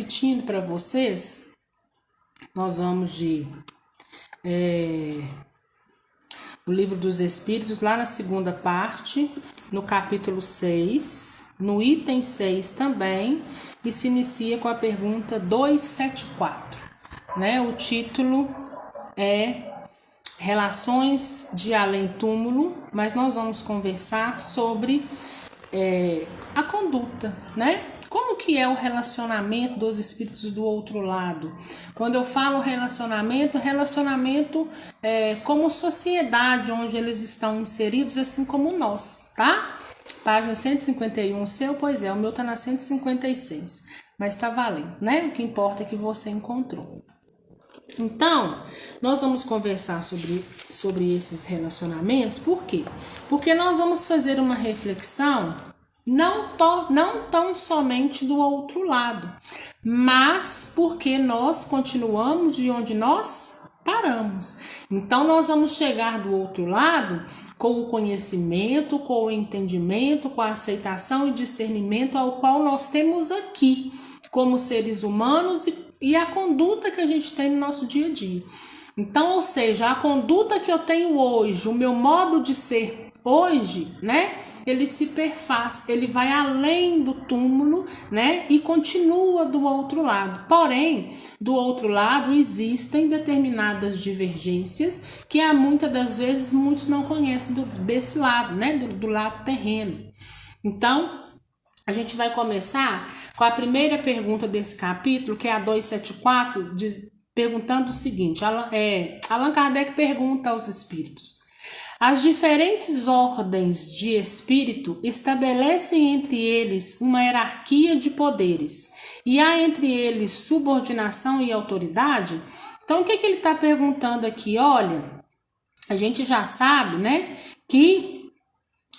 Repetindo para vocês, nós vamos de o Livro dos Espíritos, lá na segunda parte, no capítulo 6, no item 6 também, e se inicia com a pergunta 274, né? O título é Relações de Além-Túmulo, mas nós vamos conversar sobre a conduta, né? Como que é o relacionamento dos espíritos do outro lado? Quando eu falo relacionamento como sociedade onde eles estão inseridos, assim como nós, tá? Página 151, o seu, pois é, o meu tá na 156, mas tá valendo, né? O que importa é que você encontrou. Então, nós vamos conversar sobre esses relacionamentos, por quê? Porque nós vamos fazer uma reflexão não tão somente do outro lado, mas porque nós continuamos de onde nós paramos. Então, nós vamos chegar do outro lado com o conhecimento, com o entendimento, com a aceitação e discernimento ao qual nós temos aqui, como seres humanos e a conduta que a gente tem no nosso dia a dia. Então, ou seja, a conduta que eu tenho hoje, o meu modo de ser hoje, né? Ele se perfaz, ele vai além do túmulo, né? E continua do outro lado. Porém, do outro lado existem determinadas divergências que muitas das vezes muitos não conhecem desse lado, né? Do lado terreno. Então, a gente vai começar com a primeira pergunta desse capítulo, que é a 274, perguntando o seguinte: Allan Kardec pergunta aos espíritos: as diferentes ordens de espírito estabelecem entre eles uma hierarquia de poderes e há entre eles subordinação e autoridade? Então, o que ele está perguntando aqui? Olha, a gente já sabe, né, que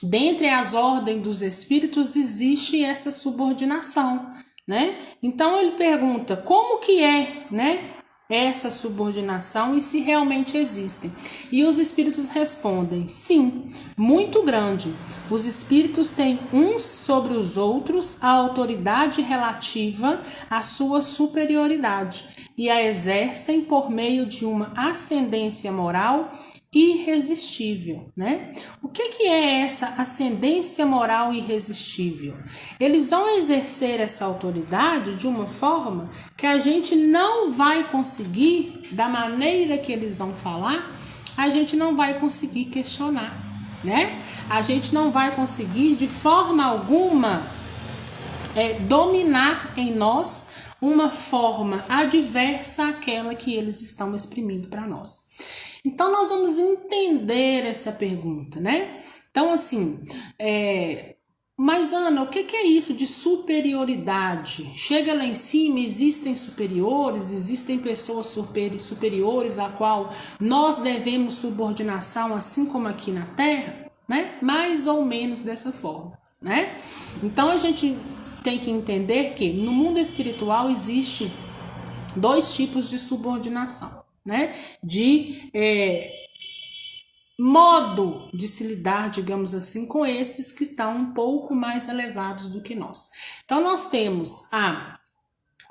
dentre as ordens dos espíritos existe essa subordinação, né? Então ele pergunta como que é, né, essa subordinação e se realmente existem. E os espíritos respondem: sim, muito grande. Os espíritos têm uns sobre os outros a autoridade relativa à sua superioridade e a exercem por meio de uma ascendência moral irresistível, né? O que é essa ascendência moral irresistível? Eles vão exercer essa autoridade de uma forma que a gente não vai conseguir, da maneira que eles vão falar, a gente não vai conseguir questionar, né? A gente não vai conseguir de forma alguma dominar em nós uma forma adversa àquela que eles estão exprimindo para nós. Então, nós vamos entender essa pergunta, né? Então, assim, mas Ana, o que é isso de superioridade? Chega lá em cima, existem superiores, existem pessoas superiores a qual nós devemos subordinação, assim como aqui na Terra, né? Mais ou menos dessa forma, né? Então, a gente tem que entender que no mundo espiritual existe dois tipos de subordinação, né? De modo de se lidar, digamos assim, com esses que estão um pouco mais elevados do que nós. Então, nós temos a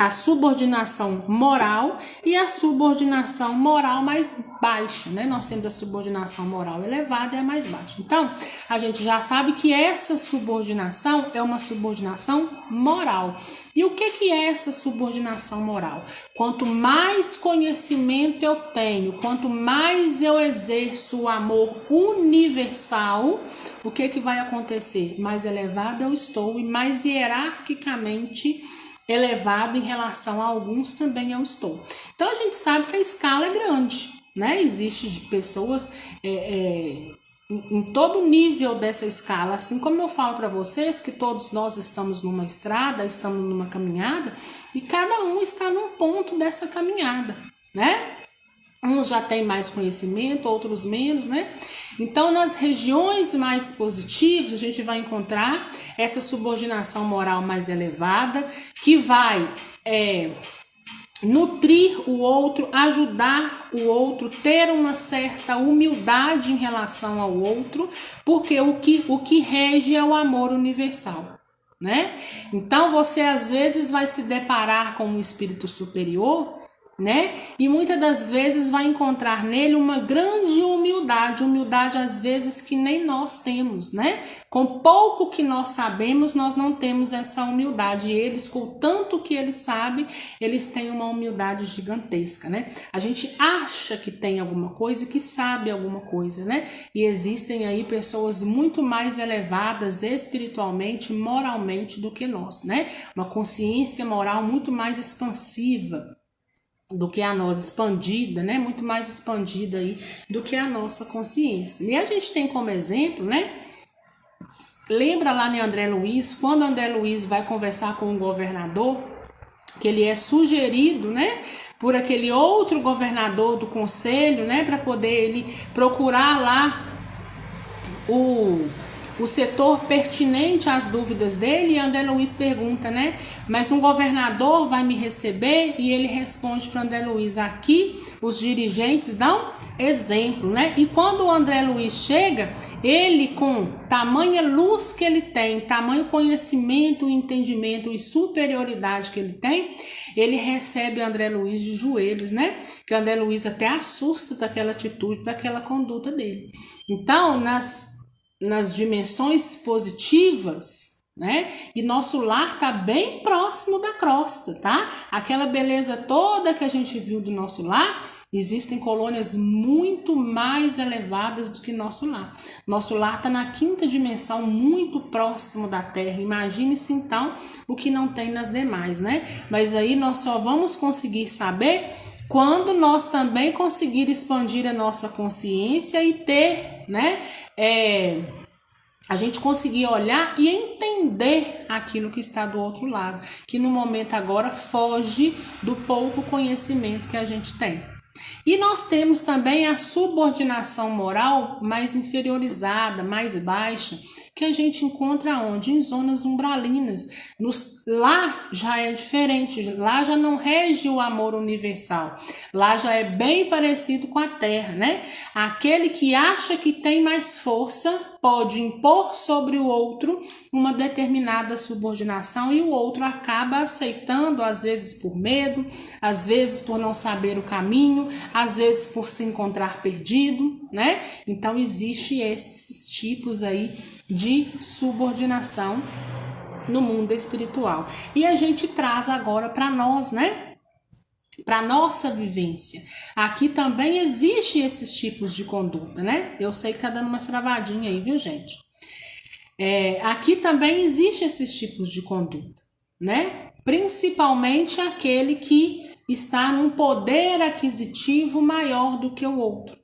subordinação moral e a subordinação moral mais baixa, né? Nós temos a subordinação moral elevada e a mais baixa. Então, a gente já sabe que essa subordinação é uma subordinação moral. E o que é essa subordinação moral? Quanto mais conhecimento eu tenho, quanto mais eu exerço o amor universal, o que vai acontecer? Mais elevado eu estou e mais hierarquicamente elevado em relação a alguns também eu estou. Então a gente sabe que a escala é grande, né? Existe de pessoas em todo nível dessa escala, assim como eu falo para vocês que todos nós estamos numa estrada, estamos numa caminhada e cada um está num ponto dessa caminhada, né? Uns já têm mais conhecimento, outros menos, né? Então, nas regiões mais positivas, a gente vai encontrar essa subordinação moral mais elevada, que vai nutrir o outro, ajudar o outro, ter uma certa humildade em relação ao outro, porque o que rege é o amor universal, né? Então você às vezes vai se deparar com um espírito superior, né? E muitas das vezes vai encontrar nele uma grande humildade às vezes que nem nós temos, né? Com pouco que nós sabemos, nós não temos essa humildade. E eles, com o tanto que eles sabem, eles têm uma humildade gigantesca, né? A gente acha que tem alguma coisa, que sabe alguma coisa, né? E existem aí pessoas muito mais elevadas espiritualmente, moralmente do que nós, né? Uma consciência moral muito mais expansiva do que a nossa, expandida, né? Muito mais expandida aí do que a nossa consciência. E a gente tem como exemplo, né? Lembra lá em André Luiz, quando André Luiz vai conversar com o governador, que ele é sugerido, né? Por aquele outro governador do conselho, né? Para poder ele procurar lá o setor pertinente às dúvidas dele. E André Luiz pergunta, né? Mas um governador vai me receber? E ele responde para André Luiz: aqui os dirigentes dão exemplo, né? E quando o André Luiz chega, ele, com tamanha luz que ele tem, tamanho conhecimento, entendimento e superioridade que ele tem, ele recebe André Luiz de joelhos, né? Que André Luiz até assusta daquela atitude, daquela conduta dele. Então, nas dimensões positivas, né? E nosso lar tá bem próximo da crosta, tá? Aquela beleza toda que a gente viu do nosso lar, existem colônias muito mais elevadas do que nosso lar. Nosso lar tá na quinta dimensão, muito próximo da Terra. Imagine-se então o que não tem nas demais, né? Mas aí nós só vamos conseguir saber quando nós também conseguir expandir a nossa consciência e ter, né? A gente conseguir olhar e entender aquilo que está do outro lado, que no momento agora foge do pouco conhecimento que a gente tem. E nós temos também a subordinação moral mais inferiorizada, mais baixa, que a gente encontra onde? Em zonas umbralinas. Lá já é diferente, lá já não rege o amor universal, lá já é bem parecido com a Terra, né? Aquele que acha que tem mais força pode impor sobre o outro uma determinada subordinação e o outro acaba aceitando, às vezes por medo, às vezes por não saber o caminho, às vezes por se encontrar perdido, né? Então existe esses tipos aí de subordinação no mundo espiritual. E a gente traz agora para nós, né? Para nossa vivência. Aqui também existe esses tipos de conduta, né? Eu sei que tá dando uma travadinha aí, viu, gente? Aqui também existe esses tipos de conduta, né? Principalmente aquele que está num poder aquisitivo maior do que o outro.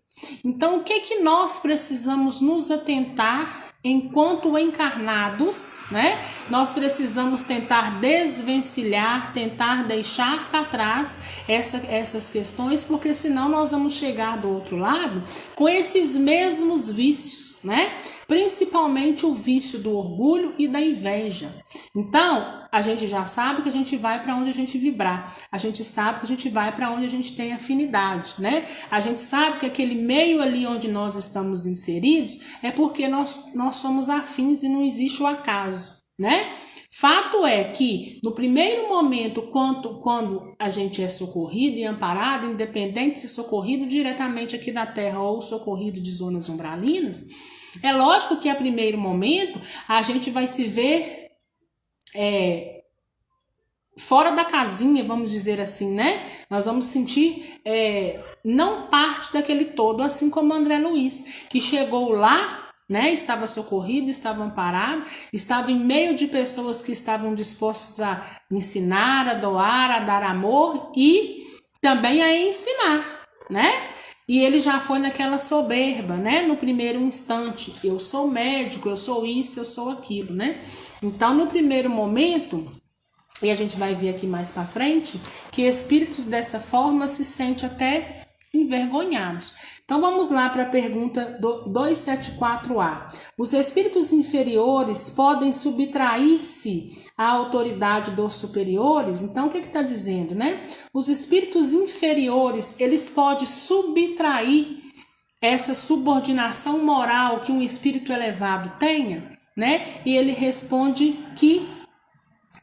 Então, o que nós precisamos nos atentar enquanto encarnados, né? Nós precisamos tentar desvencilhar, tentar deixar para trás essas questões, porque senão nós vamos chegar do outro lado com esses mesmos vícios, né? Principalmente o vício do orgulho e da inveja. Então, a gente já sabe que a gente vai para onde a gente vibrar. A gente sabe que a gente vai para onde a gente tem afinidade, né? A gente sabe que aquele meio ali onde nós estamos inseridos é porque nós somos afins e não existe o acaso, né? Fato é que no primeiro momento, quando a gente é socorrido e amparado, independente de ser socorrido diretamente aqui da Terra ou socorrido de zonas umbralinas, é lógico que a primeiro momento a gente vai se ver fora da casinha, vamos dizer assim, né? Nós vamos sentir não parte daquele todo, assim como André Luiz, que chegou lá, né? Estava socorrido, estava amparado, estava em meio de pessoas que estavam dispostas a ensinar, a doar, a dar amor e também a ensinar, né? E ele já foi naquela soberba, né? No primeiro instante, eu sou médico, eu sou isso, eu sou aquilo, né? Então, no primeiro momento, e a gente vai ver aqui mais para frente, que espíritos dessa forma se sentem até envergonhados. Então, vamos lá para a pergunta 274A. Os espíritos inferiores podem subtrair-se à autoridade dos superiores? Então, o que está dizendo, né? Os espíritos inferiores, eles podem subtrair essa subordinação moral que um espírito elevado tenha, né? E ele responde que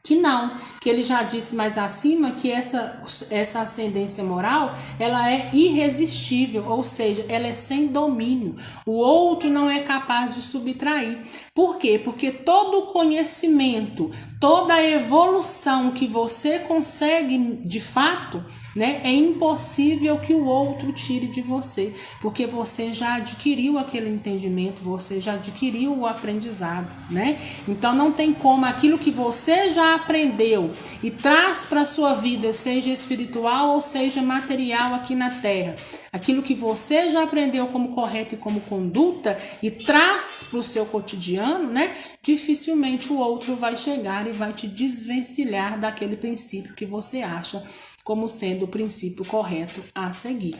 que não, que ele já disse mais acima que essa ascendência moral, ela é irresistível, ou seja, ela é sem domínio. O outro não é capaz de subtrair. Por quê? Porque todo o conhecimento, toda a evolução que você consegue de fato, né, é impossível que o outro tire de você, porque você já adquiriu aquele entendimento, você já adquiriu o aprendizado, né? Então não tem como aquilo que você já aprendeu e traz para a sua vida, seja espiritual ou seja material aqui na Terra, aquilo que você já aprendeu como correto e como conduta e traz para o seu cotidiano, né? Dificilmente o outro vai chegar e vai te desvencilhar daquele princípio que você acha como sendo o princípio correto a seguir.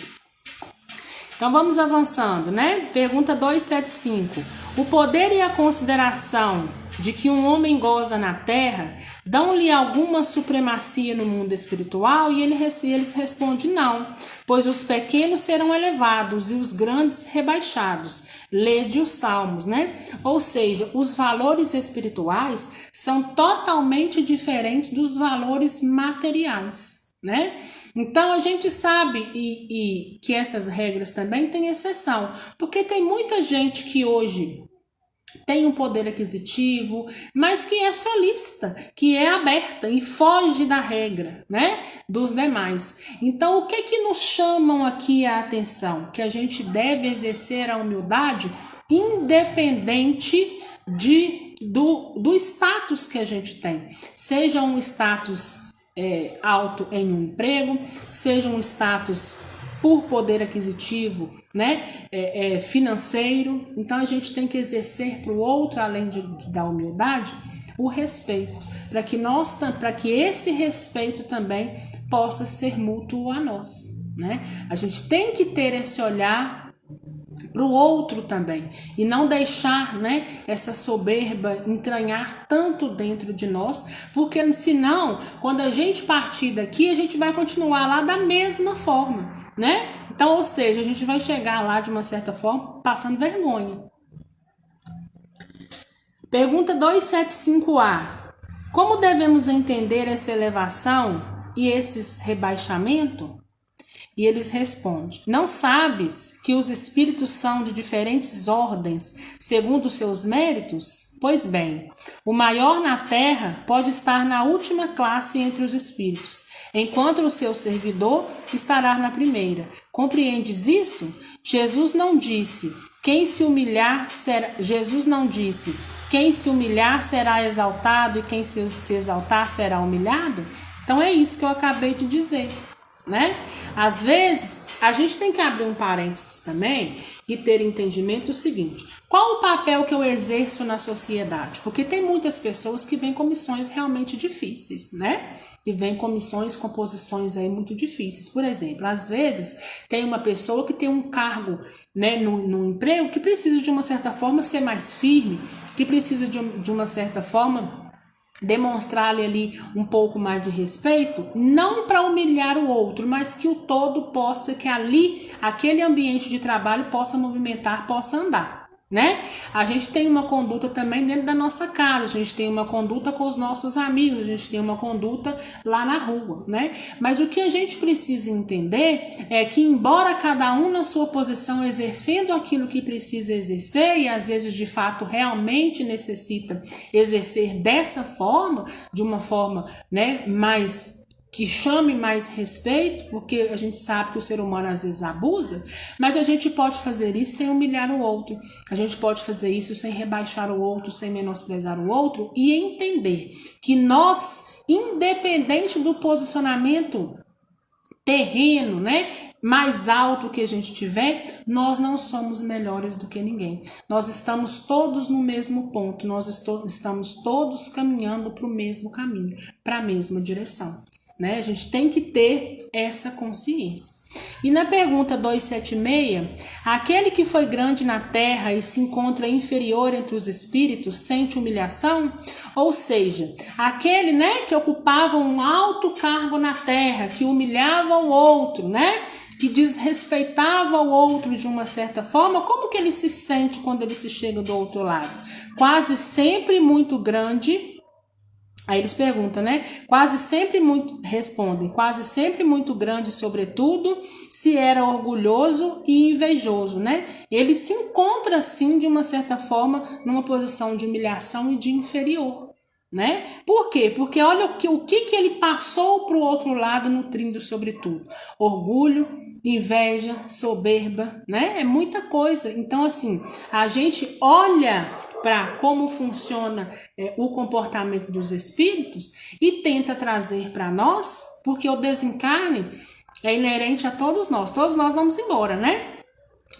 Então vamos avançando, né? Pergunta 275. O poder e a consideração de que um homem goza na terra dão-lhe alguma supremacia no mundo espiritual? E eles respondem não, pois os pequenos serão elevados e os grandes rebaixados. Lede os Salmos, né? Ou seja, os valores espirituais são totalmente diferentes dos valores materiais, né? Então a gente sabe e que essas regras também têm exceção, porque tem muita gente que hoje tem um poder aquisitivo, mas que é solícita, que é aberta e foge da regra, né, dos demais. Então o que nos chamam aqui a atenção? Que a gente deve exercer a humildade independente do status que a gente tem, seja um status alto em um emprego, seja um status por poder aquisitivo, né, financeiro. Então a gente tem que exercer para o outro, além da humildade, o respeito, para que esse respeito também possa ser mútuo a nós, né? A gente tem que ter esse olhar para o outro também e não deixar, né, essa soberba entranhar tanto dentro de nós, porque senão, quando a gente partir daqui, a gente vai continuar lá da mesma forma, né? Então, ou seja, a gente vai chegar lá de uma certa forma passando vergonha. Pergunta 275A. Como devemos entender essa elevação e esses rebaixamentos? E eles respondem: não sabes que os espíritos são de diferentes ordens, segundo os seus méritos? Pois bem, o maior na terra pode estar na última classe entre os espíritos, enquanto o seu servidor estará na primeira. Compreendes isso? Jesus não disse: quem se humilhar será exaltado e quem se exaltar será humilhado? Então é isso que eu acabei de dizer, né? Às vezes a gente tem que abrir um parênteses também e ter entendimento do seguinte: qual o papel que eu exerço na sociedade? Porque tem muitas pessoas que vêm com missões realmente difíceis, né? E vêm com missões, com posições aí muito difíceis. Por exemplo, às vezes tem uma pessoa que tem um cargo, né, no emprego, que precisa de uma certa forma ser mais firme, que precisa de uma certa forma demonstrar-lhe ali um pouco mais de respeito, não para humilhar o outro, mas que o todo possa, que ali, aquele ambiente de trabalho possa movimentar, possa andar, né? A gente tem uma conduta também dentro da nossa casa, a gente tem uma conduta com os nossos amigos, a gente tem uma conduta lá na rua, né? Mas o que a gente precisa entender é que, embora cada um na sua posição exercendo aquilo que precisa exercer, e às vezes de fato realmente necessita exercer dessa forma, de uma forma, né, mais que chame mais respeito, porque a gente sabe que o ser humano às vezes abusa, mas a gente pode fazer isso sem humilhar o outro, a gente pode fazer isso sem rebaixar o outro, sem menosprezar o outro, e entender que nós, independente do posicionamento terreno, né, mais alto que a gente tiver, nós não somos melhores do que ninguém. Nós estamos todos no mesmo ponto, nós estamos todos caminhando para o mesmo caminho, para a mesma direção, né? A gente tem que ter essa consciência. E na pergunta 276, aquele que foi grande na terra e se encontra inferior entre os espíritos sente humilhação? Ou seja, aquele, né, que ocupava um alto cargo na terra, que humilhava o outro, né, que desrespeitava o outro de uma certa forma, como que ele se sente quando ele se chega do outro lado? Quase sempre muito grande Aí eles perguntam, né? Respondem, quase sempre muito grande, sobretudo, se era orgulhoso e invejoso, né? Ele se encontra, assim, de uma certa forma, numa posição de humilhação e de inferior, né? Por quê? Porque olha o que ele passou para o outro lado nutrindo sobretudo. Orgulho, inveja, soberba, né? É muita coisa. Então, assim, a gente olha para como funciona o comportamento dos espíritos e tenta trazer para nós, porque o desencarne é inerente a todos nós vamos embora, né?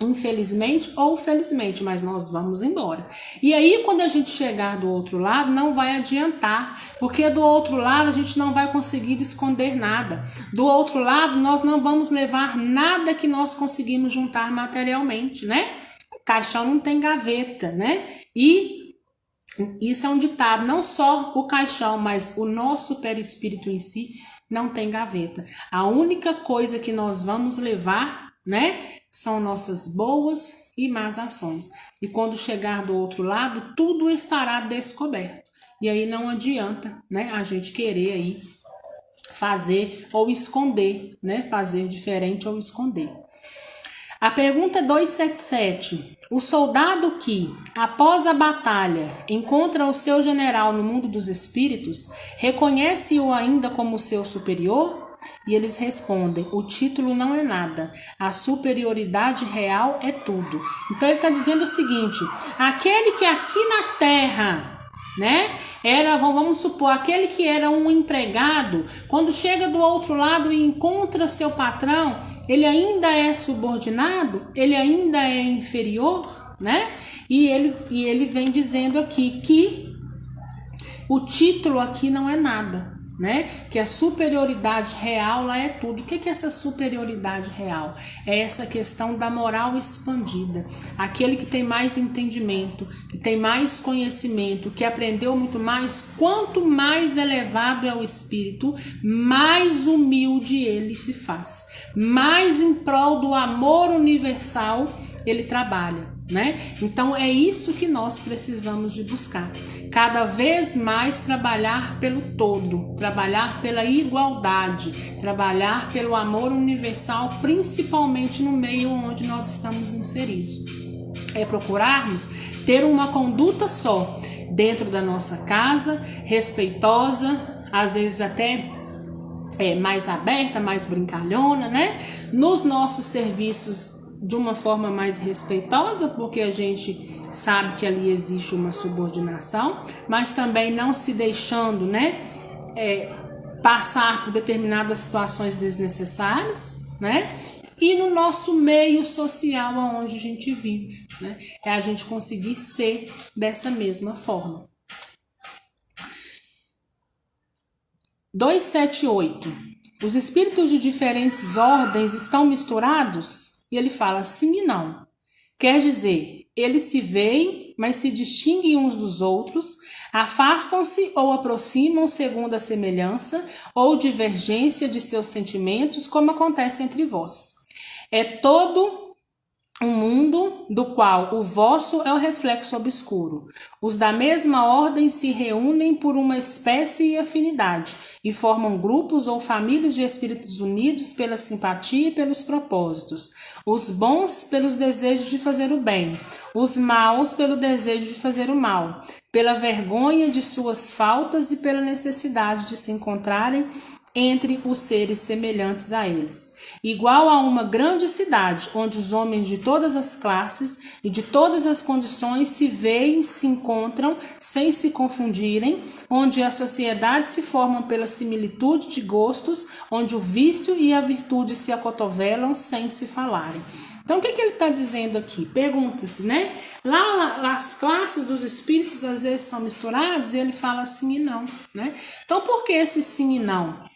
Infelizmente ou felizmente, mas nós vamos embora. E aí, quando a gente chegar do outro lado, não vai adiantar, porque do outro lado a gente não vai conseguir esconder nada. Do outro lado, nós não vamos levar nada que nós conseguimos juntar materialmente, né? Caixão não tem gaveta, né? E isso é um ditado, não só o caixão, mas o nosso perispírito em si não tem gaveta. A única coisa que nós vamos levar, né, são nossas boas e más ações. E quando chegar do outro lado, tudo estará descoberto. E aí não adianta, né, a gente querer aí fazer ou esconder, né, fazer diferente ou esconder. A pergunta 277. O soldado que, após a batalha, encontra o seu general no mundo dos espíritos, reconhece-o ainda como seu superior? E eles respondem, o título não é nada, a superioridade real é tudo. Então ele está dizendo o seguinte, aquele que aqui na terra, né, vamos supor, aquele que era um empregado, quando chega do outro lado e encontra seu patrão, ele ainda é subordinado, ele ainda é inferior, né? E ele vem dizendo aqui que o título aqui não é nada, né? Que a superioridade real lá é tudo. O que é essa superioridade real? É essa questão da moral expandida. Aquele que tem mais entendimento, que tem mais conhecimento, que aprendeu muito mais, quanto mais elevado é o espírito, mais humilde ele se faz. Mais em prol do amor universal ele trabalha, né? Então é isso que nós precisamos de buscar. Cada vez mais trabalhar pelo todo, trabalhar pela igualdade, trabalhar pelo amor universal, principalmente no meio onde nós estamos inseridos. É procurarmos ter uma conduta só, dentro da nossa casa, respeitosa, às vezes até mais aberta, mais brincalhona, né? Nos nossos serviços de uma forma mais respeitosa, porque a gente sabe que ali existe uma subordinação, mas também não se deixando, né, passar por determinadas situações desnecessárias, né? E no nosso meio social onde a gente vive, né? É a gente conseguir ser dessa mesma forma. 278. Os espíritos de diferentes ordens estão misturados? E ele fala sim e não. Quer dizer, eles se veem, mas se distinguem uns dos outros, afastam-se ou aproximam segundo a semelhança ou divergência de seus sentimentos, como acontece entre vós. É todo um mundo do qual o vosso é o reflexo obscuro. Os da mesma ordem se reúnem por uma espécie e afinidade e formam grupos ou famílias de espíritos unidos pela simpatia e pelos propósitos. Os bons pelos desejos de fazer o bem, os maus pelo desejo de fazer o mal, pela vergonha de suas faltas e pela necessidade de se encontrarem entre os seres semelhantes a eles. Igual a uma grande cidade, onde os homens de todas as classes e de todas as condições se veem, se encontram, sem se confundirem, onde as sociedades se formam pela similitude de gostos, onde o vício e a virtude se acotovelam sem se falarem. Então, o que ele está dizendo aqui? Pergunta-se, né? Lá as classes dos espíritos às vezes são misturadas e ele fala sim e não, né? Então, por que esse sim e não?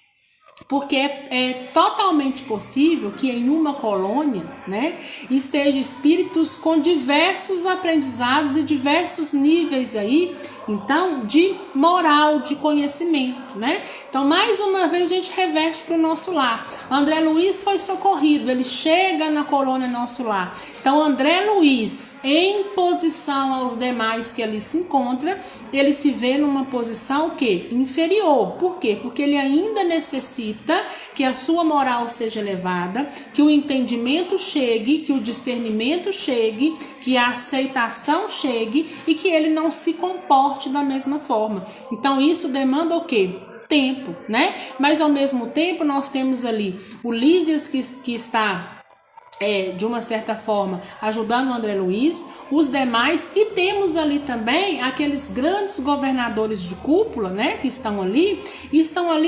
Porque é totalmente possível que em uma colônia, né, esteja espíritos com diversos aprendizados e diversos níveis aí, então, de moral, de conhecimento, né? Então, mais uma vez, a gente reverte para o nosso lar. André Luiz foi socorrido, ele chega na colônia Nosso Lar. Então, André Luiz, em posição aos demais que ali se encontra, ele se vê numa posição o quê? Inferior. Por quê? Porque ele ainda necessita que a sua moral seja elevada, que o entendimento chegue, que o discernimento chegue, que a aceitação chegue e que ele não se comporte da mesma forma. Então, isso demanda o quê? Tempo, né? Mas ao mesmo tempo nós temos ali o Lísias que está de uma certa forma ajudando o André Luiz, os demais, e temos ali também aqueles grandes governadores de cúpula, né, que estão ali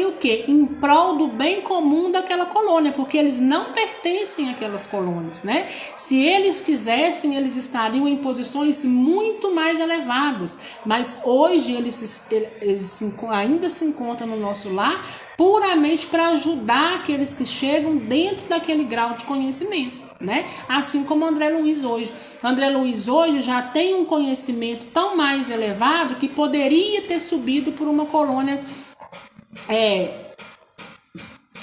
o quê? Em prol do bem comum daquela colônia, porque eles não pertencem àquelas colônias, né? Se eles quisessem, eles estariam em posições muito mais elevadas, mas hoje eles ainda se encontram no Nosso Lar puramente para ajudar aqueles que chegam dentro daquele grau de conhecimento, né? Assim como André Luiz hoje. André Luiz hoje já tem um conhecimento tão mais elevado que poderia ter subido por uma colônia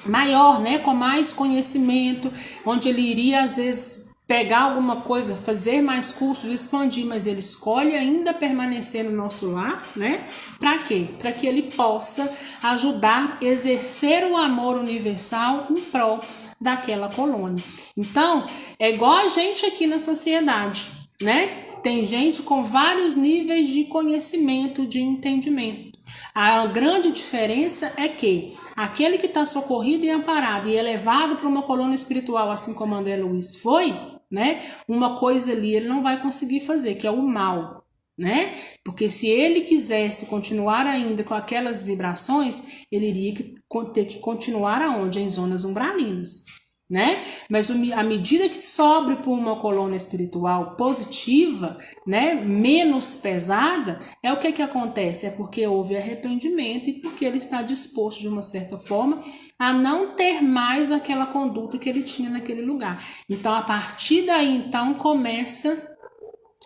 maior, né? Com mais conhecimento, onde ele iria às vezes pegar alguma coisa, fazer mais cursos, expandir, mas ele escolhe ainda permanecer no Nosso Lar, né? Para quê? Para que ele possa ajudar, exercer o amor universal em prol daquela colônia. Então, é igual a gente aqui na sociedade, né? Tem gente com vários níveis de conhecimento, de entendimento. A grande diferença é que aquele que está socorrido e amparado e elevado para uma colônia espiritual, assim como André Luiz foi, né? Uma coisa ali ele não vai conseguir fazer, que é o mal, né? Porque se ele quisesse continuar ainda com aquelas vibrações, ele iria ter que continuar aonde? Em zonas umbralinas, né? Mas à medida que sobre por uma colônia espiritual positiva, né, menos pesada, é o que acontece? É porque houve arrependimento e porque ele está disposto de uma certa forma a não ter mais aquela conduta que ele tinha naquele lugar. Então, a partir daí, então, começa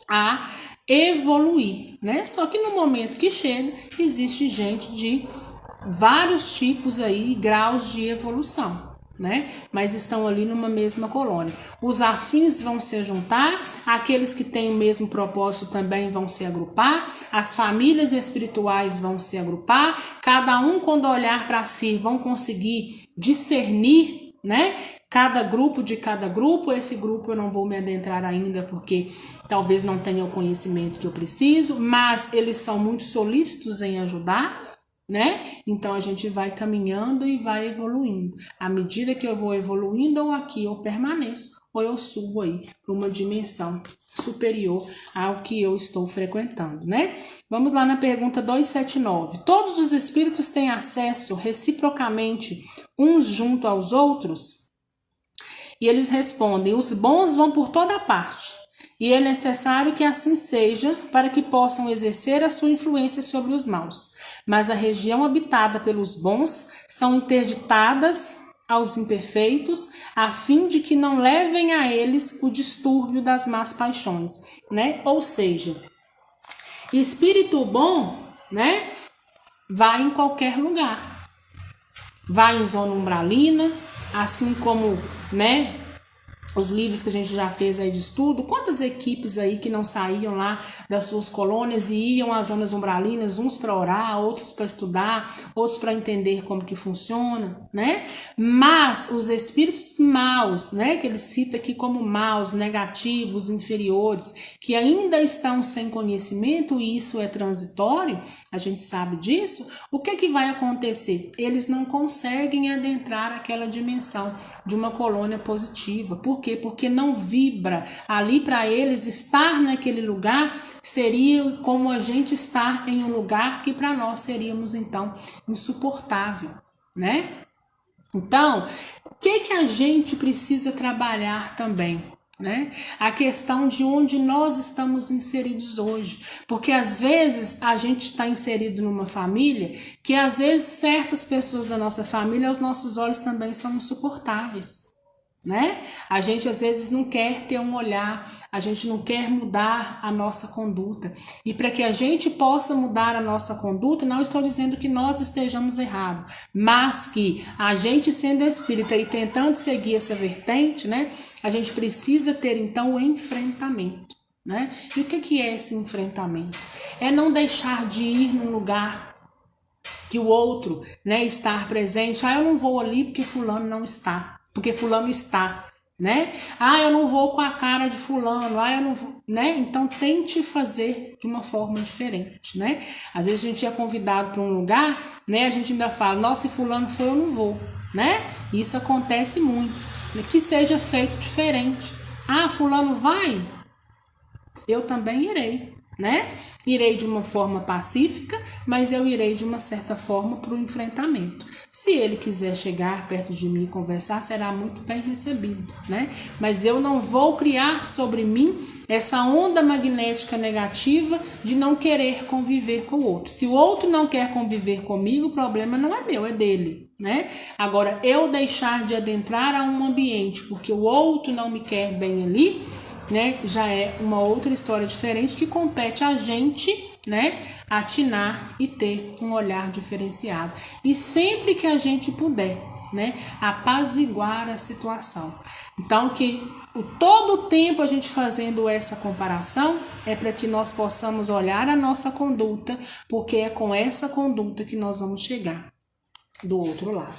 a evoluir, né? Só que no momento que chega, existe gente de vários tipos aí, graus de evolução, né? Mas estão ali numa mesma colônia. Os afins vão se juntar, aqueles que têm o mesmo propósito também vão se agrupar, as famílias espirituais vão se agrupar, cada um, quando olhar para si, vão conseguir discernir, né? Cada grupo, esse grupo eu não vou me adentrar ainda porque talvez não tenha o conhecimento que eu preciso, mas eles são muito solícitos em ajudar, né? Então a gente vai caminhando e vai evoluindo. À medida que eu vou evoluindo, ou aqui eu permaneço, ou eu subo aí para uma dimensão superior ao que eu estou frequentando, né? Vamos lá na pergunta 279. Todos os espíritos têm acesso reciprocamente uns junto aos outros? E eles respondem: os bons vão por toda parte, e é necessário que assim seja para que possam exercer a sua influência sobre os maus. Mas a região habitada pelos bons são interditadas aos imperfeitos, a fim de que não levem a eles o distúrbio das más paixões, né? Ou seja, espírito bom, né, vai em qualquer lugar. Vai em zona umbralina, assim como, né, os livros que a gente já fez aí de estudo, quantas equipes aí que não saíam lá das suas colônias e iam às zonas umbralinas, uns para orar, outros para estudar, outros para entender como que funciona, né? Mas os espíritos maus, né, que ele cita aqui como maus, negativos, inferiores, que ainda estão sem conhecimento, e isso é transitório, a gente sabe disso, o que vai acontecer? Eles não conseguem adentrar aquela dimensão de uma colônia positiva. Por quê? Porque não vibra. Ali para eles, estar naquele lugar seria como a gente estar em um lugar que para nós seríamos então insuportável, né? Então, o que a gente precisa trabalhar também? Né? A questão de onde nós estamos inseridos hoje, porque às vezes a gente está inserido numa família que às vezes certas pessoas da nossa família aos nossos olhos também são insuportáveis, né? A gente às vezes não quer ter um olhar, a gente não quer mudar a nossa conduta. E para que a gente possa mudar a nossa conduta, não estou dizendo que nós estejamos errados, mas que a gente sendo espírita e tentando seguir essa vertente, né? A gente precisa ter então o enfrentamento, né? E o que é esse enfrentamento? É não deixar de ir num lugar que o outro, né, estar presente. Eu não vou ali porque fulano não está. Porque fulano está, né? Eu não vou com a cara de fulano. Eu não vou, né? Então tente fazer de uma forma diferente, né? Às vezes a gente é convidado para um lugar, né? A gente ainda fala, nossa, se fulano foi, eu não vou, né? Isso acontece muito. Que seja feito diferente. Fulano vai? Eu também irei, né? Irei de uma forma pacífica, mas eu irei de uma certa forma para o enfrentamento. Se ele quiser chegar perto de mim e conversar, será muito bem recebido, né? Mas eu não vou criar sobre mim essa onda magnética negativa de não querer conviver com o outro. Se o outro não quer conviver comigo, o problema não é meu, é dele, né? Agora, eu deixar de adentrar a um ambiente porque o outro não me quer bem ali, né, já é uma outra história diferente que compete a gente, né, atinar e ter um olhar diferenciado. E sempre que a gente puder, né, apaziguar a situação. Então, que todo o tempo a gente fazendo essa comparação é para que nós possamos olhar a nossa conduta, porque é com essa conduta que nós vamos chegar do outro lado.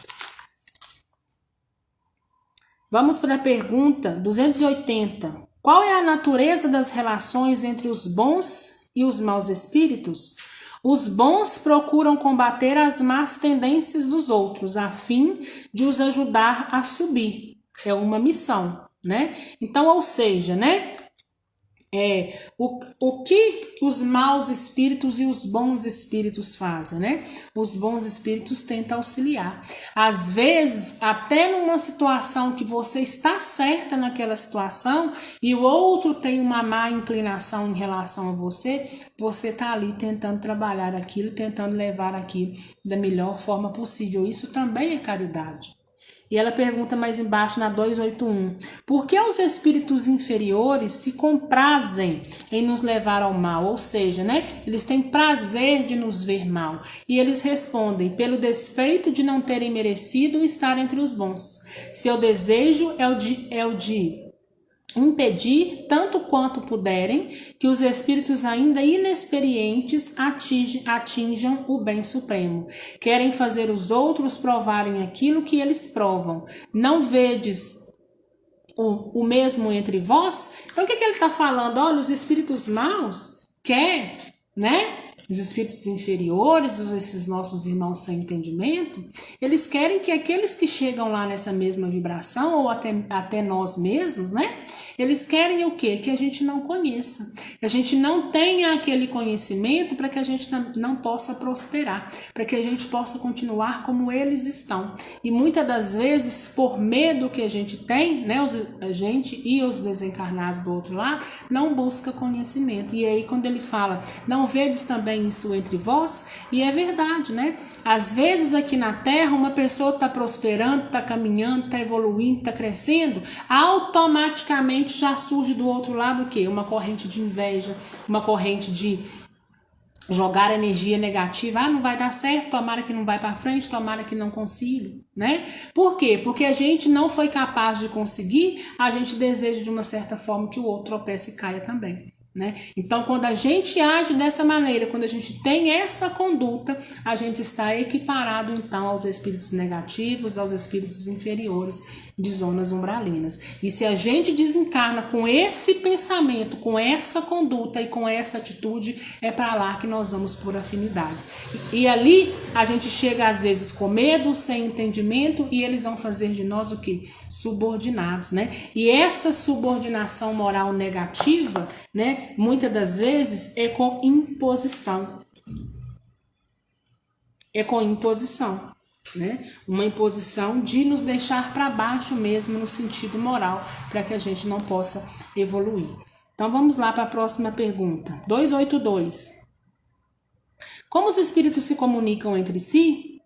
Vamos para a pergunta 280. Qual é a natureza das relações entre os bons e os maus espíritos? Os bons procuram combater as más tendências dos outros, a fim de os ajudar a subir. É uma missão, né? Então, ou seja, né? O que os maus espíritos e os bons espíritos fazem, né? Os bons espíritos tentam auxiliar. Às vezes, até numa situação que você está certa naquela situação e o outro tem uma má inclinação em relação a você, você está ali tentando trabalhar aquilo, tentando levar aquilo da melhor forma possível. Isso também é caridade. E ela pergunta mais embaixo na 281. Por que os espíritos inferiores se comprazem em nos levar ao mal? Ou seja, né? Eles têm prazer de nos ver mal. E eles respondem, pelo despeito de não terem merecido estar entre os bons. Seu desejo é o de impedir, tanto quanto puderem, que os espíritos ainda inexperientes atinjam o bem supremo. Querem fazer os outros provarem aquilo que eles provam. Não vedes o mesmo entre vós? Então, o que ele está falando? Olha, os espíritos maus querem, né? Os espíritos inferiores, esses nossos irmãos sem entendimento, eles querem que aqueles que chegam lá nessa mesma vibração, ou até nós mesmos, né? Eles querem o quê? Que a gente não conheça, que a gente não tenha aquele conhecimento para que a gente não possa prosperar, para que a gente possa continuar como eles estão. E muitas das vezes, por medo que a gente tem, né? A gente e os desencarnados do outro lado, não busca conhecimento. E aí, quando ele fala, não vedes também isso entre vós? E é verdade, né? Às vezes aqui na Terra, uma pessoa está prosperando, está caminhando, está evoluindo, está crescendo, automaticamente já surge do outro lado o quê? Uma corrente de inveja, uma corrente de jogar energia negativa. Não vai dar certo, tomara que não vai para frente, tomara que não consiga, né? Por quê? Porque a gente não foi capaz de conseguir, a gente deseja de uma certa forma que o outro tropece e caia também, né? Então, quando a gente age dessa maneira, quando a gente tem essa conduta, a gente está equiparado então aos espíritos negativos, aos espíritos inferiores de zonas umbralinas. E se a gente desencarna com esse pensamento, com essa conduta e com essa atitude, é para lá que nós vamos por afinidades. E ali a gente chega às vezes com medo, sem entendimento, e eles vão fazer de nós o quê? Subordinados, né? E essa subordinação moral negativa, né, muitas das vezes é com imposição. É com imposição, né? Uma imposição de nos deixar para baixo mesmo no sentido moral, para que a gente não possa evoluir. Então vamos lá para a próxima pergunta. 282. Como os espíritos se comunicam entre si?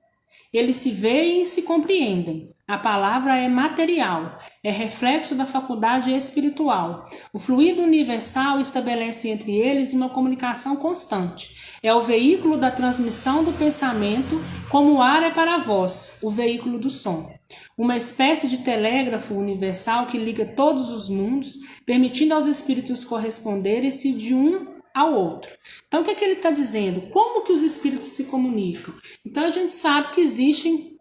Eles se veem e se compreendem. A palavra é material, é reflexo da faculdade espiritual. O fluido universal estabelece entre eles uma comunicação constante. É o veículo da transmissão do pensamento, como o ar é para a voz, o veículo do som. Uma espécie de telégrafo universal que liga todos os mundos, permitindo aos espíritos corresponderem-se de um ao outro. Então, o que ele está dizendo? Como que os espíritos se comunicam? Então, a gente sabe que existem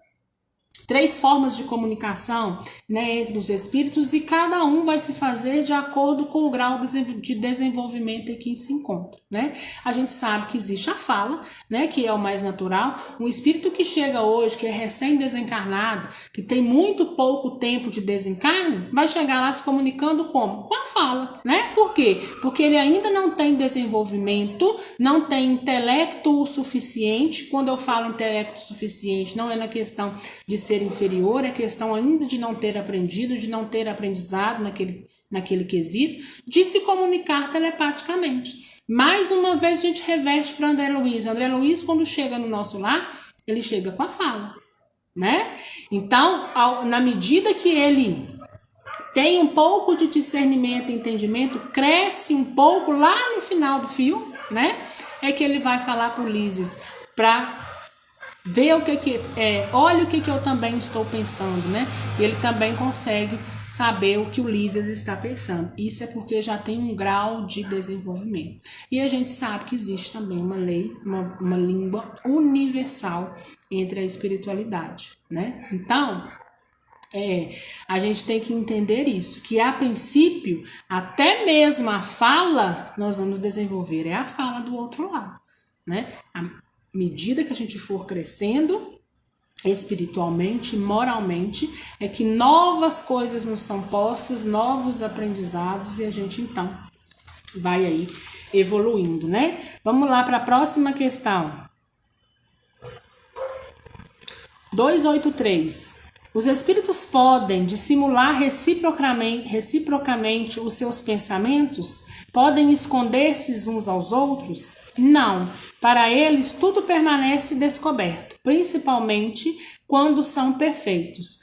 3 formas de comunicação, né, entre os espíritos, e cada um vai se fazer de acordo com o grau de desenvolvimento em que se encontra, né? A gente sabe que existe a fala, né, que é o mais natural. Um espírito que chega hoje, que é recém-desencarnado, que tem muito pouco tempo de desencarne, vai chegar lá se comunicando como? Com a fala, né? Por quê? Porque ele ainda não tem desenvolvimento, não tem intelecto suficiente. Quando eu falo intelecto suficiente, não é na questão de ser inferior, é questão ainda de não ter aprendido, de não ter aprendizado naquele quesito, de se comunicar telepaticamente. Mais uma vez a gente reverte para André Luiz. André Luiz, quando chega no nosso lar, ele chega com a fala, né? Então, na medida que ele tem um pouco de discernimento e entendimento, cresce um pouco lá no final do fio, né? É que ele vai falar para o Lises para ver olha o que eu também estou pensando, né? E ele também consegue saber o que o Lísias está pensando. Isso é porque já tem um grau de desenvolvimento. E a gente sabe que existe também uma lei, uma língua universal entre a espiritualidade, né? Então, a gente tem que entender isso, que a princípio, até mesmo a fala, nós vamos desenvolver, é a fala do outro lado, né? Medida que a gente for crescendo espiritualmente, moralmente, é que novas coisas nos são postas, novos aprendizados, e a gente então vai aí evoluindo, né? Vamos lá para a próxima questão. 283. Os espíritos podem dissimular reciprocamente os seus pensamentos? Podem esconder-se uns aos outros? Não. Para eles, tudo permanece descoberto, principalmente quando são perfeitos.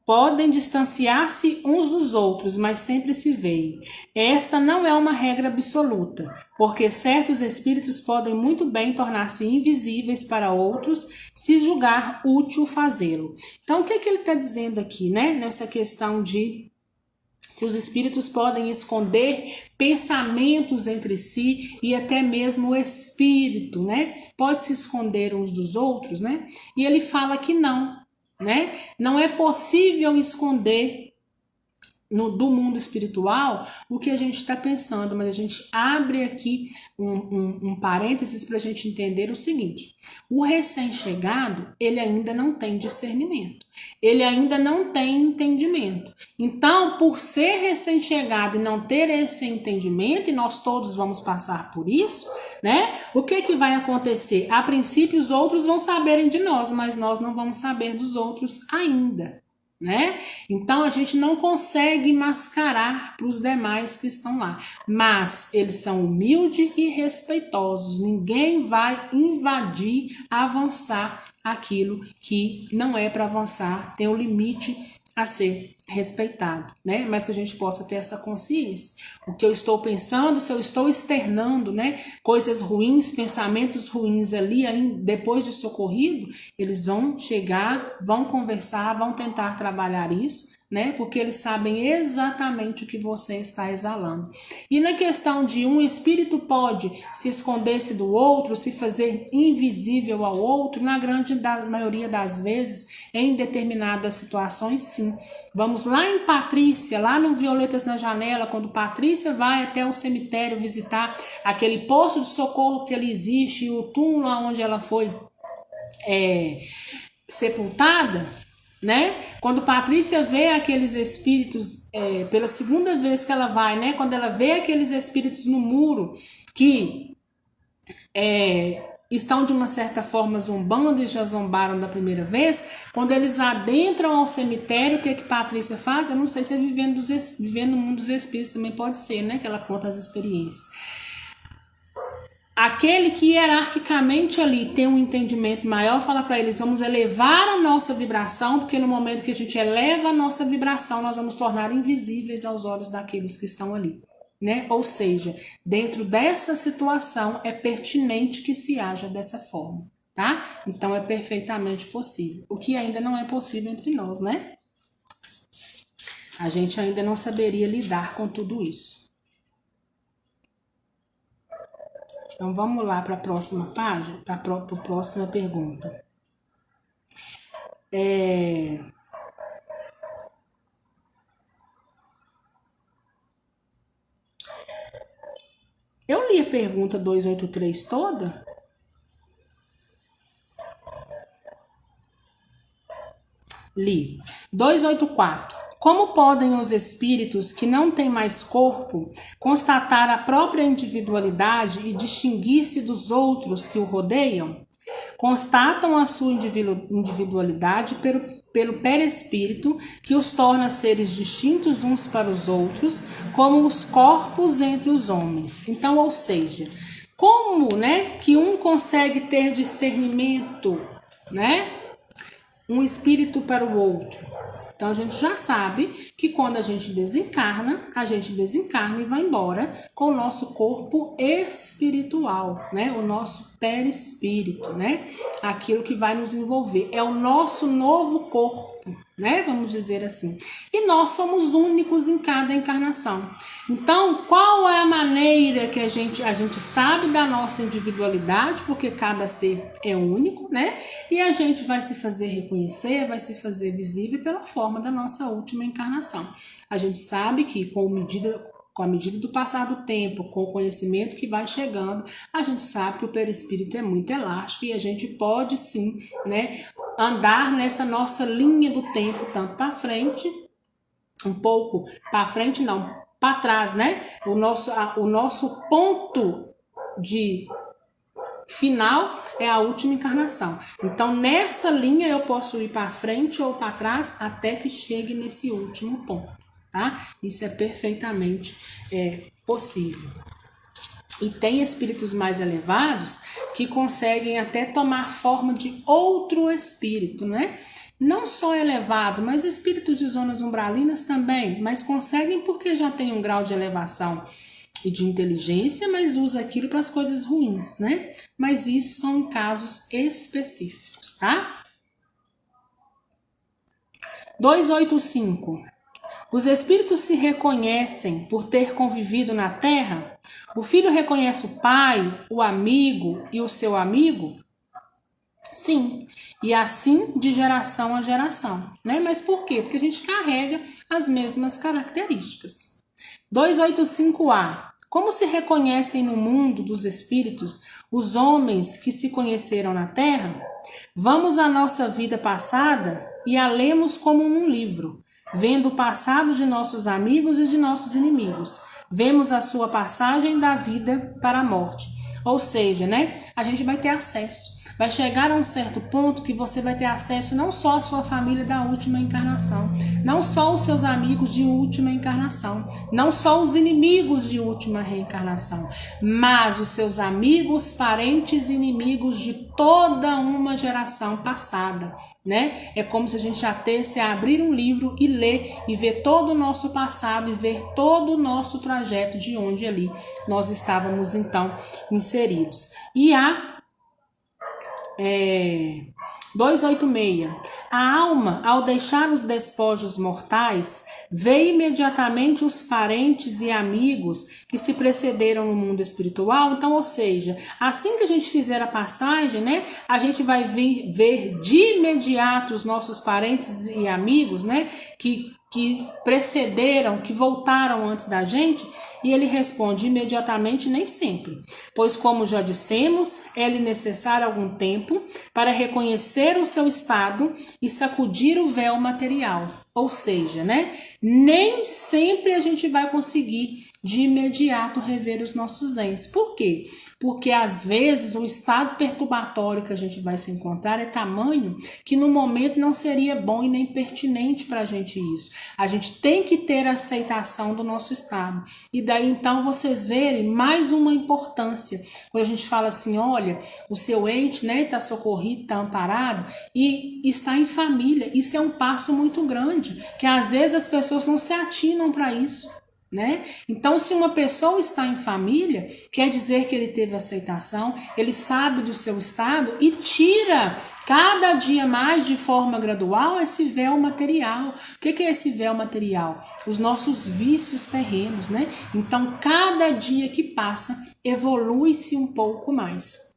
Podem distanciar-se uns dos outros, mas sempre se veem. Esta não é uma regra absoluta, porque certos espíritos podem muito bem tornar-se invisíveis para outros, se julgar útil fazê-lo. Então, o que ele está dizendo aqui, né? Nessa questão de se os espíritos podem esconder pensamentos entre si e até mesmo o espírito, né? Pode se esconder uns dos outros, né? E ele fala que não, né? Não é possível esconder do mundo espiritual o que a gente está pensando, mas a gente abre aqui um parênteses para a gente entender o seguinte: o recém-chegado, ele ainda não tem discernimento, ele ainda não tem entendimento. Então, por ser recém-chegado e não ter esse entendimento, e nós todos vamos passar por isso, né? O que vai acontecer? A princípio, os outros vão saberem de nós, mas nós não vamos saber dos outros ainda, né? Então a gente não consegue mascarar para os demais que estão lá, mas eles são humildes e respeitosos. Ninguém vai invadir, avançar aquilo que não é para avançar, tem um limite a ser respeitado, né? Mas que a gente possa ter essa consciência. O que eu estou pensando, se eu estou externando, né, coisas ruins, pensamentos ruins ali, depois de socorrido, eles vão chegar, vão conversar, vão tentar trabalhar isso, né? Porque eles sabem exatamente o que você está exalando. E na questão de um espírito pode se esconder-se do outro, se fazer invisível ao outro, na grande maioria das vezes, em determinadas situações, sim. Vamos lá em Patrícia, lá no Violetas na Janela, quando Patrícia vai até o cemitério visitar aquele posto de socorro que ele existe, o túmulo onde ela foi sepultada, né? Quando Patrícia vê aqueles espíritos, pela segunda vez que ela vai, né? Quando ela vê aqueles espíritos no muro que estão de uma certa forma zombando e já zombaram da primeira vez, quando eles adentram ao cemitério, o que Patrícia faz? Eu não sei se é vivendo no mundo dos espíritos, também pode ser, né? Que ela conta as experiências. aquele que hierarquicamente ali tem um entendimento maior, fala para eles, vamos elevar a nossa vibração, porque no momento que a gente eleva a nossa vibração, nós vamos tornar invisíveis aos olhos daqueles que estão ali, né? Ou seja, dentro dessa situação é pertinente que se haja dessa forma, tá? Então é perfeitamente possível, o que ainda não é possível entre nós, né? A gente ainda não saberia lidar com tudo isso. Então, vamos lá para a próxima página, para a próxima pergunta. Eu li a pergunta 283 toda? Li. 284. Como podem os espíritos que não têm mais corpo constatar a própria individualidade e distinguir-se dos outros que o rodeiam? Constatam a sua individualidade pelo perispírito, que os torna seres distintos uns para os outros, como os corpos entre os homens. Então, ou seja, como, né, que um consegue ter discernimento, né, um espírito para o outro? Então, a gente já sabe que quando a gente desencarna e vai embora com o nosso corpo espiritual, né? O nosso perispírito, né? Aquilo que vai nos envolver. É o nosso novo corpo, né? Vamos dizer assim. E nós somos únicos em cada encarnação. Então, qual é a maneira que a gente sabe da nossa individualidade, porque cada ser é único, né? E a gente vai se fazer reconhecer, vai se fazer visível pela forma da nossa última encarnação. A gente sabe que com a medida do passar do tempo, com o conhecimento que vai chegando, a gente sabe que o perispírito é muito elástico e a gente pode sim, né, andar nessa nossa linha do tempo, tanto para frente, um pouco para frente não, para trás, né? O nosso ponto de final é a última encarnação. Então, nessa linha eu posso ir para frente ou para trás até que chegue nesse último ponto, tá? Isso é perfeitamente possível. E tem espíritos mais elevados que conseguem até tomar forma de outro espírito, né? Não só elevado, mas espíritos de zonas umbralinas também, mas conseguem porque já tem um grau de elevação e de inteligência, mas usa aquilo para as coisas ruins, né? Mas isso são em casos específicos, tá? 285. Os espíritos se reconhecem por ter convivido na Terra? O filho reconhece o pai, o amigo e o seu amigo? Sim, e assim de geração a geração, né? Mas por quê? Porque a gente carrega as mesmas características. 285A. Como se reconhecem no mundo dos espíritos os homens que se conheceram na Terra? Vamos à nossa vida passada e a lemos como num livro, vendo o passado de nossos amigos e de nossos inimigos. Vemos a sua passagem da vida para a morte. Ou seja, né? A gente vai ter acesso. Vai chegar a um certo ponto que você vai ter acesso não só à sua família da última encarnação, não só os seus amigos de última encarnação, não só os inimigos de última reencarnação, mas os seus amigos, parentes e inimigos de toda uma geração passada, né? É como se a gente já tesse a abrir um livro e ler e ver todo o nosso passado e ver todo o nosso trajeto de onde ali nós estávamos então inseridos. E a 286. A alma, ao deixar os despojos mortais, vê imediatamente os parentes e amigos que se precederam no mundo espiritual. Então, ou seja, assim que a gente fizer a passagem, né, a gente vai ver de imediato os nossos parentes e amigos, né, que precederam, que voltaram antes da gente, e ele responde imediatamente, nem sempre, pois como já dissemos, é-lhe necessário algum tempo para reconhecer o seu estado e sacudir o véu material. Ou seja, né, nem sempre a gente vai conseguir de imediato rever os nossos entes. Por quê? Porque às vezes o estado perturbatório que a gente vai se encontrar é tamanho que no momento não seria bom e nem pertinente para a gente isso. A gente tem que ter a aceitação do nosso estado. E daí então vocês verem mais uma importância. Quando a gente fala assim, olha, o seu ente, né, está socorrido, está amparado e está em família. Isso é um passo muito grande, que às vezes as pessoas não se atinam para isso, né? Então, se uma pessoa está em família, quer dizer que ele teve aceitação, ele sabe do seu estado e tira cada dia mais de forma gradual esse véu material. O que é esse véu material? Os nossos vícios terrenos, né? Então, cada dia que passa, evolui-se um pouco mais.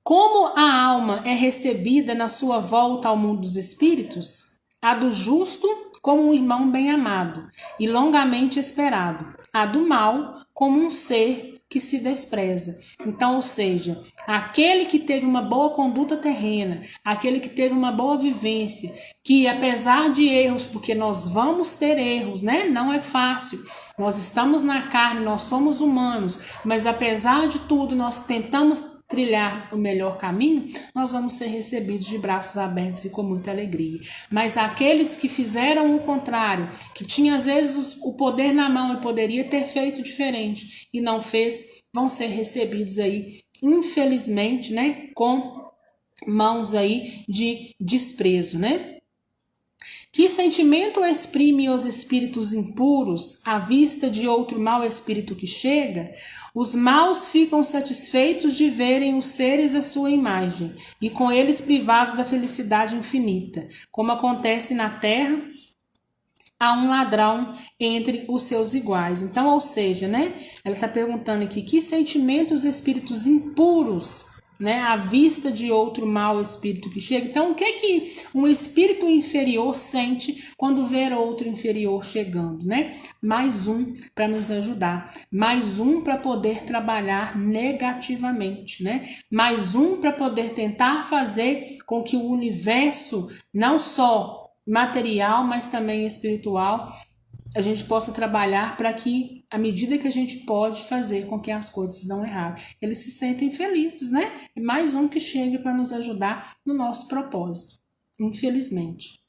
Como a alma é recebida na sua volta ao mundo dos espíritos? A do justo como um irmão bem-amado e longamente esperado. A do mal como um ser que se despreza. Então, ou seja, aquele que teve uma boa conduta terrena, aquele que teve uma boa vivência, que apesar de erros, porque nós vamos ter erros, né? Não é fácil. Nós estamos na carne, nós somos humanos, mas apesar de tudo, nós tentamos trilhar o melhor caminho, nós vamos ser recebidos de braços abertos e com muita alegria. Mas aqueles que fizeram o contrário, que tinha às vezes o poder na mão e poderia ter feito diferente e não fez, vão ser recebidos aí, infelizmente, né, com mãos aí de desprezo, né? Que sentimento exprime os espíritos impuros à vista de outro mau espírito que chega? Os maus ficam satisfeitos de verem os seres à sua imagem e com eles privados da felicidade infinita, como acontece na terra a um ladrão entre os seus iguais. Então, ou seja, né? Ela está perguntando aqui, que sentimentos espíritos impuros, né, à vista de outro mau espírito que chega. Então, o que um espírito inferior sente quando vê outro inferior chegando, né? Mais um para nos ajudar, mais um para poder trabalhar negativamente, né? Mais um para poder tentar fazer com que o universo, não só material, mas também espiritual, a gente possa trabalhar para que, à medida que a gente pode, fazer com que as coisas não errado. Eles se sentem felizes, né? É mais um que chega para nos ajudar no nosso propósito, infelizmente.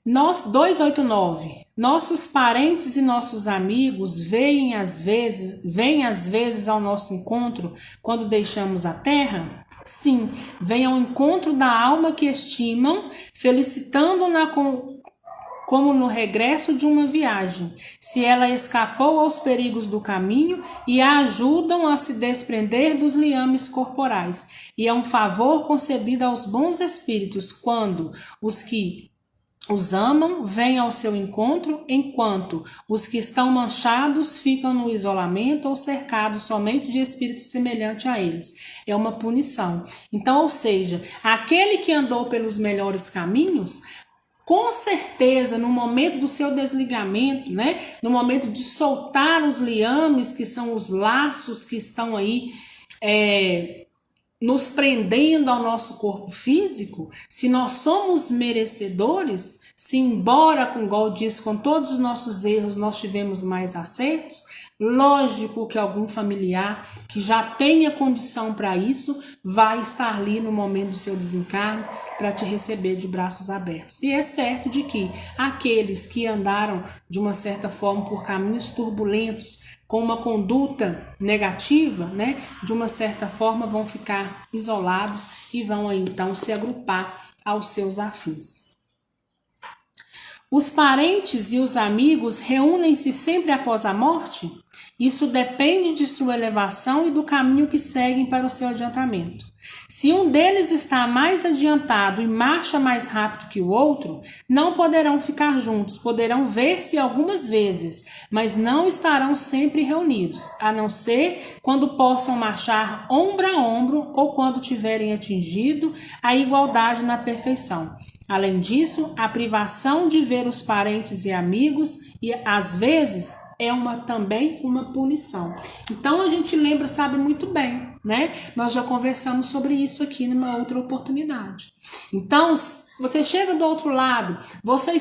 289. Nossos parentes e nossos amigos vêm às vezes ao nosso encontro quando deixamos a terra? Sim, vêm ao encontro da alma que estimam, felicitando-na como no regresso de uma viagem, se ela escapou aos perigos do caminho e a ajudam a se desprender dos liames corporais. E é um favor concebido aos bons espíritos quando os que os amam vêm ao seu encontro, enquanto os que estão manchados ficam no isolamento ou cercados somente de espíritos semelhantes a eles. É uma punição. Então, ou seja, aquele que andou pelos melhores caminhos, com certeza, no momento do seu desligamento, né, no momento de soltar os liames, que são os laços que estão aí nos prendendo ao nosso corpo físico, se nós somos merecedores, se embora, como igual diz, com todos os nossos erros nós tivemos mais acertos, lógico que algum familiar que já tenha condição para isso vai estar ali no momento do seu desencarne para te receber de braços abertos. E é certo de que aqueles que andaram de uma certa forma por caminhos turbulentos, com uma conduta negativa, né, de uma certa forma vão ficar isolados e vão aí, então se agrupar aos seus afins. Os parentes e os amigos reúnem-se sempre após a morte? Isso depende de sua elevação e do caminho que seguem para o seu adiantamento. Se um deles está mais adiantado e marcha mais rápido que o outro, não poderão ficar juntos, poderão ver-se algumas vezes, mas não estarão sempre reunidos, a não ser quando possam marchar ombro a ombro ou quando tiverem atingido a igualdade na perfeição. Além disso, a privação de ver os parentes e amigos e às vezes é também uma punição. Então a gente lembra, sabe muito bem, né? Nós já conversamos sobre isso aqui numa outra oportunidade. Então, você chega do outro lado, você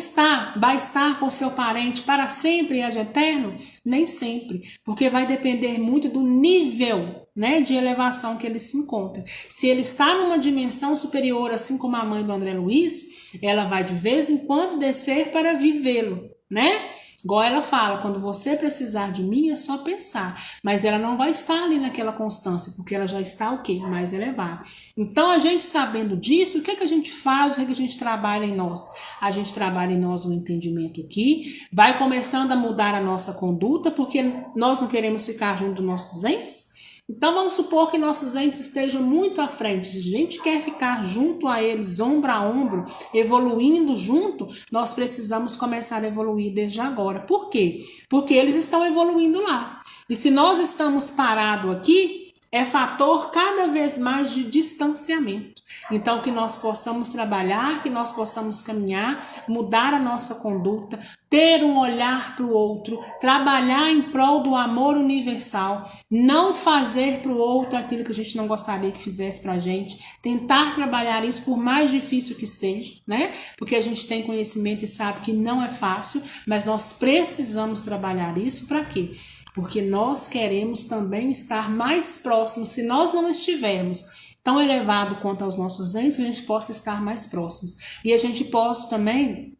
vai estar com seu parente para sempre e ad eterno? Nem sempre, porque vai depender muito do nível, né, de elevação que ele se encontra. Se ele está numa dimensão superior, assim como a mãe do André Luiz, ela vai de vez em quando descer para vivê-lo, né? Igual ela fala, quando você precisar de mim é só pensar, mas ela não vai estar ali naquela constância, porque ela já está o quê? Mais elevada. Então a gente sabendo disso, o que é que a gente faz, o que é que a gente trabalha em nós? A gente trabalha em nós um entendimento aqui, vai começando a mudar a nossa conduta, porque nós não queremos ficar junto dos nossos entes. Então vamos supor que nossos entes estejam muito à frente. Se a gente quer ficar junto a eles, ombro a ombro, evoluindo junto, nós precisamos começar a evoluir desde agora. Por quê? Porque eles estão evoluindo lá. E se nós estamos parados aqui, é fator cada vez mais de distanciamento. Então, que nós possamos trabalhar, que nós possamos caminhar, mudar a nossa conduta, ter um olhar para o outro, trabalhar em prol do amor universal, não fazer para o outro aquilo que a gente não gostaria que fizesse para a gente, tentar trabalhar isso por mais difícil que seja, né? Porque a gente tem conhecimento e sabe que não é fácil, mas nós precisamos trabalhar isso para quê? Porque nós queremos também estar mais próximos. Se nós não estivermos tão elevado quanto aos nossos entes, a gente possa estar mais próximos. E a gente possa também,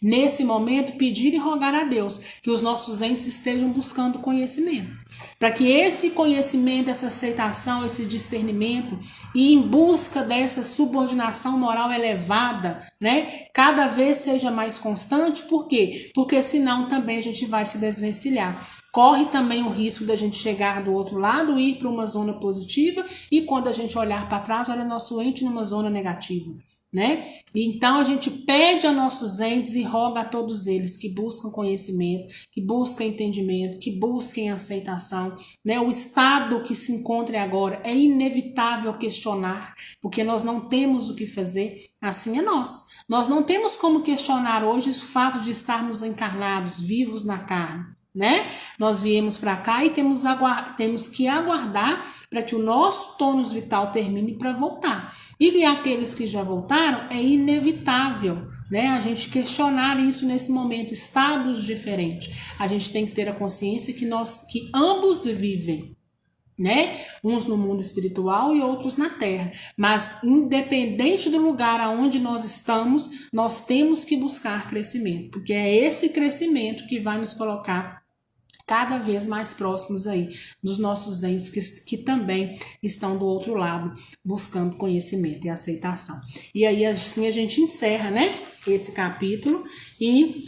nesse momento, pedir e rogar a Deus que os nossos entes estejam buscando conhecimento. Para que esse conhecimento, essa aceitação, esse discernimento e em busca dessa subordinação moral elevada, né, cada vez seja mais constante. Por quê? Porque senão também a gente vai se desvencilhar. Corre também o risco da gente chegar do outro lado, ir para uma zona positiva e quando a gente olhar para trás, olha nosso ente numa zona negativa. Né? Então a gente pede a nossos entes e roga a todos eles que buscam conhecimento, que buscam entendimento, que busquem aceitação, né? O estado que se encontra agora é inevitável questionar, porque nós não temos o que fazer, assim é nós. Nós não temos como questionar hoje o fato de estarmos encarnados, vivos na carne. Né? Nós viemos para cá e temos que aguardar para que o nosso tônus vital termine para voltar. E aqueles que já voltaram, é inevitável, né, a gente questionar isso nesse momento, estados diferentes. A gente tem que ter a consciência que ambos vivem, né? Uns no mundo espiritual e outros na terra, mas independente do lugar aonde nós estamos, nós temos que buscar crescimento, porque é esse crescimento que vai nos colocar cada vez mais próximos aí dos nossos entes que também estão do outro lado buscando conhecimento e aceitação. E aí assim a gente encerra, né, esse capítulo e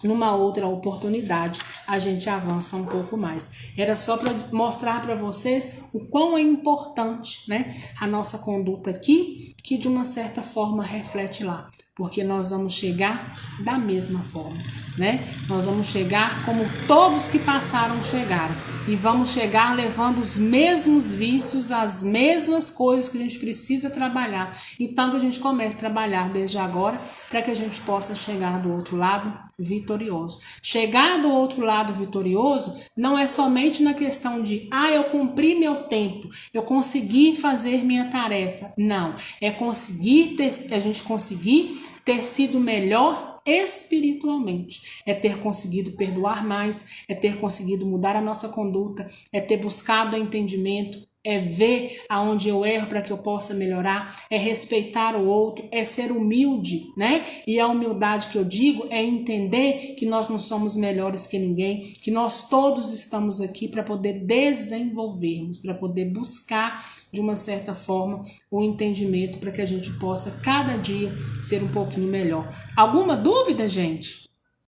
numa outra oportunidade a gente avança um pouco mais. Era só para mostrar para vocês o quão é importante, né, a nossa conduta aqui, que de uma certa forma reflete lá. Porque nós vamos chegar da mesma forma, né? Nós vamos chegar como todos que passaram chegaram. E vamos chegar levando os mesmos vícios, as mesmas coisas que a gente precisa trabalhar. Então que a gente comece a trabalhar desde agora para que a gente possa chegar do outro lado vitorioso. Chegar do outro lado vitorioso não é somente na questão de eu cumpri meu tempo, eu consegui fazer minha tarefa. Não, é a gente conseguir ter sido melhor espiritualmente, é ter conseguido perdoar mais, é ter conseguido mudar a nossa conduta, é ter buscado entendimento, é ver aonde eu erro para que eu possa melhorar, é respeitar o outro, é ser humilde, né? E a humildade que eu digo é entender que nós não somos melhores que ninguém, que nós todos estamos aqui para poder desenvolvermos, para poder buscar de uma certa forma o entendimento para que a gente possa cada dia ser um pouquinho melhor. Alguma dúvida, gente?